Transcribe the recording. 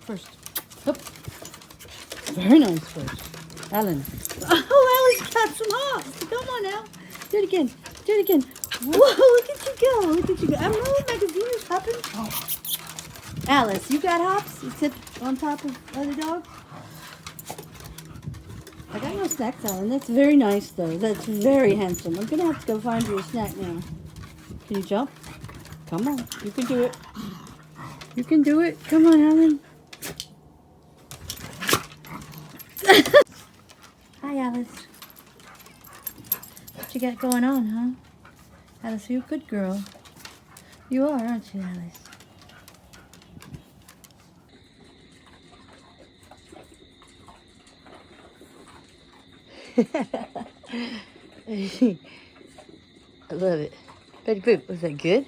First. Up. Very nice first. Alan. Oh, Alan's got some hops. Come on now. Do it again. Do it again. Whoa, look at you go. Look at you go. I'm rolling magazines hopping. Oh. Alice, you got hops? You sit on top of other dogs? I got no snacks, Alan. That's very nice, though. That's very handsome. I'm going to have to go find you a snack now. Can you jump? Come on. You can do it. You can do it. Come on, Alan. Hi, Alice. What you got going on, huh? Alice, you're a good girl. You are, aren't you, Alice? I love it. Betty Boop, was that good?